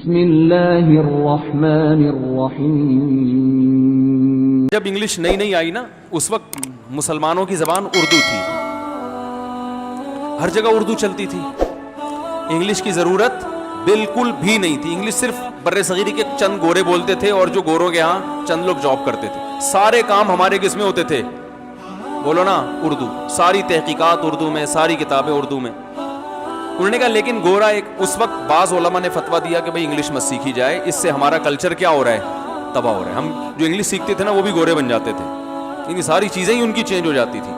بسم اللہ الرحمن الرحیم. جب انگلش نئی نئی آئی نا اس وقت مسلمانوں کی زبان اردو تھی, ہر جگہ اردو چلتی تھی, انگلش کی ضرورت بالکل بھی نہیں تھی. انگلش صرف بر صغیری کے چند گورے بولتے تھے اور جو گوروں کے ہاں چند لوگ جاب کرتے تھے. سارے کام ہمارے کس میں ہوتے تھے, بولو نا, اردو. ساری تحقیقات اردو میں, ساری کتابیں اردو میں. انہوں نے کہا لیکن گورا ایک, اس وقت بعض علماء نے فتویٰ دیا کہ بھائی انگلش مت سیکھی جائے, اس سے ہمارا کلچر کیا ہو رہا ہے, تباہ ہو رہا ہے. ہم جو انگلش سیکھتے تھے نا وہ بھی گورے بن جاتے تھے, یعنی ساری چیزیں ہی ان کی چینج ہو جاتی تھی.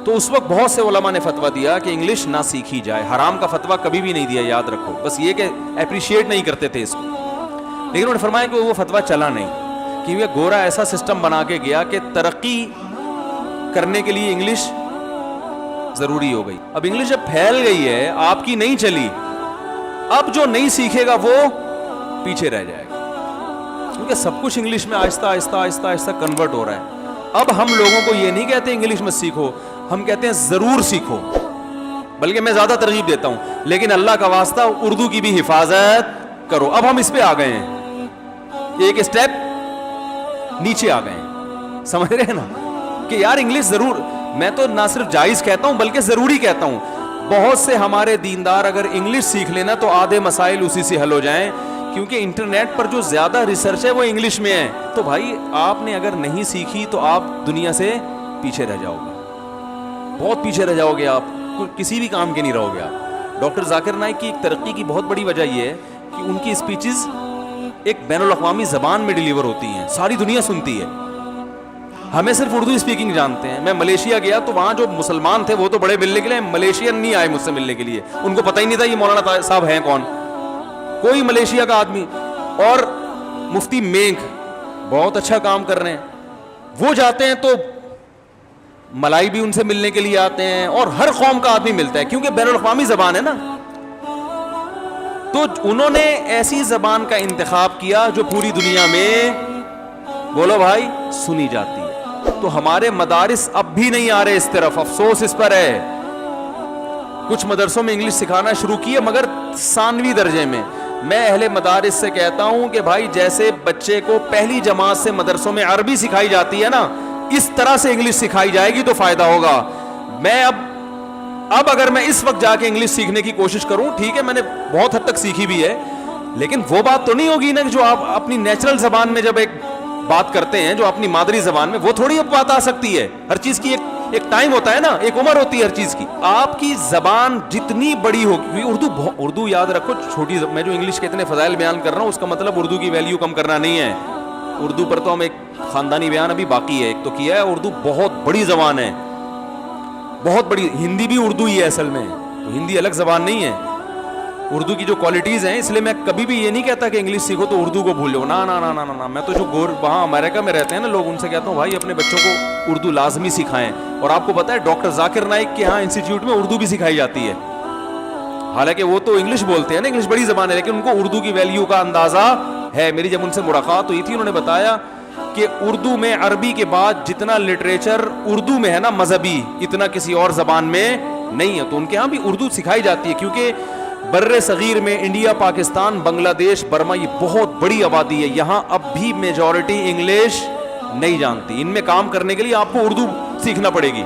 تو اس وقت بہت سے علماء نے فتویٰ دیا کہ انگلش نہ سیکھی جائے. حرام کا فتویٰ کبھی بھی نہیں دیا, یاد رکھو, بس یہ کہ اپریشیٹ نہیں کرتے تھے اس کو. لیکن انہوں نے فرمایا کہ وہ فتویٰ چلا نہیں, کیونکہ گورا ایسا سسٹم بنا کے گیا کہ ترقی کرنے کے لیے انگلش ضروری ہو گئی. اب انگلش جب پھیل گئی ہے, آپ کی نہیں چلی, اب جو نہیں سیکھے گا وہ پیچھے رہ جائے گا, کیونکہ سب کچھ انگلش میں آہستہ آہستہ آہستہ آہستہ کنورٹ ہو رہا ہے. اب ہم لوگوں کو یہ نہیں کہتے انگلش مت سیکھو, ہم کہتے ہیں ضرور سیکھو, بلکہ میں زیادہ ترغیب دیتا ہوں, لیکن اللہ کا واسطہ اردو کی بھی حفاظت کرو. اب ہم اس پہ آ گئے ہیں, ایک اسٹیپ نیچے آ گئے ہیں, سمجھ رہے ہیں نا, کہ یار انگلش ضرور, میں تو نہ صرف جائز کہتا ہوں بلکہ ضروری کہتا ہوں. بہت سے ہمارے دیندار اگر انگلش سیکھ لینا تو آدھے مسائل اسی سے حل ہو جائیں, کیونکہ انٹرنیٹ پر جو زیادہ ریسرچ ہے وہ انگلش میں ہے. تو بھائی آپ نے اگر نہیں سیکھی تو آپ دنیا سے پیچھے رہ جاؤ گے, بہت پیچھے رہ جاؤ گے, آپ کسی بھی کام کے نہیں رہو گے آپ. ڈاکٹر ذاکر نائک کی ایک ترقی کی بہت بڑی وجہ یہ ہے کہ ان کی اسپیچز ایک بین الاقوامی زبان میں ڈیلیور ہوتی ہیں, ساری دنیا سنتی ہے. ہمیں صرف اردو اسپیکنگ جانتے ہیں. میں ملیشیا گیا تو وہاں جو مسلمان تھے وہ تو بڑے ملنے کے لیے, ملیشین نہیں آئے مجھ سے ملنے کے لیے, ان کو پتہ ہی نہیں تھا یہ مولانا صاحب ہیں کون, کوئی ملیشیا کا آدمی. اور مفتی مینگ بہت اچھا کام کر رہے ہیں, وہ جاتے ہیں تو ملائی بھی ان سے ملنے کے لیے آتے ہیں, اور ہر قوم کا آدمی ملتا ہے کیونکہ بین الاقوامی زبان ہے نا. تو انہوں نے ایسی زبان کا انتخاب کیا جو پوری دنیا میں, بولو بھائی, سنی جاتی ہے. تو ہمارے مدارس اب بھی نہیں آ رہے اس طرف, افسوس اس پر ہے. کچھ مدرسوں میں انگلش سکھانا شروع کیے مگر ثانوی درجے میں. میں اہل مدارس سے کہتا ہوں کہ بھائی جیسے بچے کو پہلی جماعت سے مدرسوں میں عربی سکھائی جاتی ہے نا, اس طرح سے انگلش سکھائی جائے گی تو فائدہ ہوگا. میں اب اگر میں اس وقت جا کے انگلش سیکھنے کی کوشش کروں, ٹھیک ہے میں نے بہت حد تک سیکھی بھی ہے, لیکن وہ بات تو نہیں ہوگی نا جو آپ اپنی نیچرل زبان میں جب ایک بات کرتے ہیں, جو اپنی مادری زبان میں, وہ تھوڑی اب بات آ سکتی ہے. ہر چیز کی ایک ٹائم ہوتا ہے نا, ایک عمر ہوتی ہے ہر چیز کی. آپ کی زبان جتنی بڑی ہوگی, اردو یاد رکھو چھوٹی, میں جو انگلش کے اتنے فضائل بیان کر رہا ہوں اس کا مطلب اردو کی ویلیو کم کرنا نہیں ہے. اردو پر تو ہم ایک خاندانی بیان ابھی باقی ہے, ایک تو کیا ہے. اردو بہت بڑی زبان ہے, بہت بڑی. ہندی بھی اردو ہی ہے اصل میں, تو ہندی الگ زبان نہیں ہے. اردو کی جو کوالٹیز ہیں, اس لیے میں کبھی بھی یہ نہیں کہتا کہ انگلش سیکھو تو اردو کو بھول جاؤ, نا نا نا نا نا. میں تو جو وہاں امریکہ میں رہتے ہیں نا لوگ, ان سے کہتا ہوں بھائی اپنے بچوں کو اردو لازمی سکھائیں. اور آپ کو پتا ہے ڈاکٹر ذاکر نائک کے یہاں انسٹیٹیوٹ میں اردو بھی سکھائی جاتی ہے. حالانکہ وہ تو انگلش بولتے ہیں نا, انگلش بڑی زبان ہے, لیکن ان کو اردو کی ویلیو کا اندازہ ہے. میری جب ان سے ملاقات ہوئی تھی, انہوں نے بتایا کہ اردو میں عربی کے بعد جتنا لٹریچر اردو میں ہے نا مذہبی, اتنا کسی اور زبان میں نہیں ہے. تو ان کے ہاں بھی اردو سکھائی جاتی ہے, کیونکہ بر صغیر میں انڈیا, پاکستان, بنگلہ دیش, برما, یہ بہت بڑی آبادی ہے. یہاں اب بھی میجورٹی انگلش نہیں جانتی. ان میں کام کرنے کے لیے آپ کو اردو سیکھنا پڑے گی.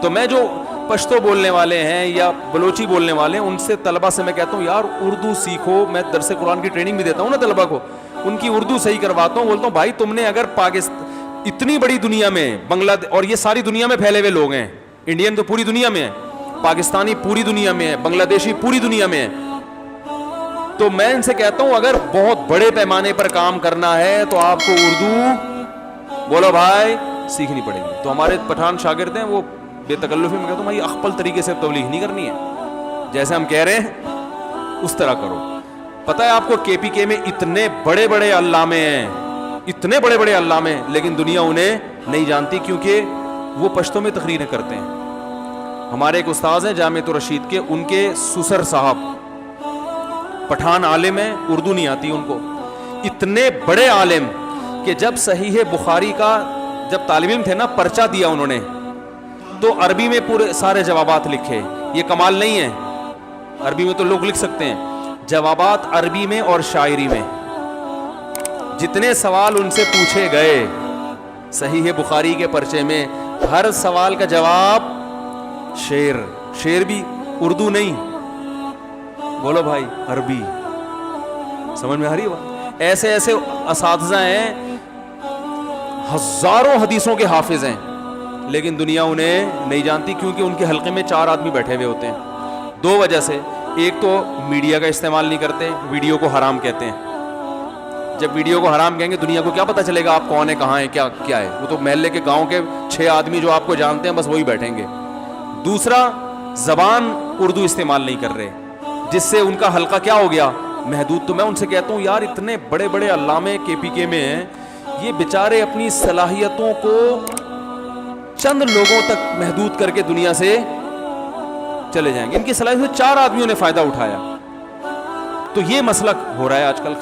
تو میں جو پشتو بولنے والے ہیں یا بلوچی بولنے والے ہیں, ان سے طلبہ سے میں کہتا ہوں یار اردو سیکھو. میں درس قرآن کی ٹریننگ بھی دیتا ہوں نا طلبہ کو, ان کی اردو صحیح کرواتا ہوں. بولتا ہوں بھائی تم نے اگر پاکستان, اتنی بڑی دنیا میں, بنگلہ, اور یہ ساری دنیا میں پھیلے ہوئے لوگ ہیں, انڈین تو پوری دنیا میں ہے, پاکستانی پوری دنیا میں ہے, بنگلہ دیشی پوری دنیا میں ہے. تو میں ان سے کہتا ہوں اگر بہت بڑے پیمانے پر کام کرنا ہے تو آپ کو اردو, بولو بھائی, سیکھنی پڑے گی. تو ہمارے پٹھان شاگرد ہیں, وہ بے تکلفی میں کہتا ہوں بھائی اخپل طریقے سے تبلیغ نہیں کرنی ہے, جیسے ہم کہہ رہے ہیں اس طرح کرو. پتہ ہے آپ کو کے پی کے میں اتنے بڑے بڑے علامے ہیں, اتنے بڑے بڑے علامے, لیکن دنیا انہیں نہیں جانتی کیونکہ وہ پشتوں میں تقریریں کرتے ہیں. ہمارے ایک استاذ ہیں جامعۃ الرشید کے, ان کے سسر صاحب پٹھان عالم ہیں, اردو نہیں آتی ان کو. اتنے بڑے عالم کہ جب صحیح بخاری کا جب طالب علم تھے نا, پرچہ دیا انہوں نے, تو عربی میں پورے سارے جوابات لکھے. یہ کمال نہیں ہے, عربی میں تو لوگ لکھ سکتے ہیں. جوابات عربی میں اور شاعری میں. جتنے سوال ان سے پوچھے گئے صحیح بخاری کے پرچے میں ہر سوال کا جواب شعر بھی اردو نہیں, بولو بھائی عربی. سمجھ میں آ رہی ہے بات؟ ایسے ایسے اساتذہ ہیں, ہزاروں حدیثوں کے حافظ ہیں, لیکن دنیا انہیں نہیں جانتی کیونکہ ان کے حلقے میں 4 آدمی بیٹھے ہوئے ہوتے ہیں. 2 وجہ سے. ایک تو میڈیا کا استعمال نہیں کرتے, ویڈیو کو حرام کہتے ہیں. جب ویڈیو کو حرام کہیں گے دنیا کو کیا پتہ چلے گا آپ کون ہیں, کہاں ہیں, کیا ہے. وہ تو محلے کے گاؤں کے 6 آدمی جو آپ کو جانتے ہیں بس وہی بیٹھیں گے. دوسرا, زبان اردو استعمال نہیں کر رہے, جس سے ان کا حلقہ کیا ہو گیا, محدود. تو میں ان سے کہتا ہوں یار اتنے بڑے بڑے علامے KPK میں ہیں, یہ بیچارے اپنی صلاحیتوں کو چند لوگوں تک محدود کر کے دنیا سے چلے جائیں گے. ان کی صلاحیت سے 4 آدمیوں نے فائدہ اٹھایا. تو یہ مسئلہ ہو رہا ہے آج کل.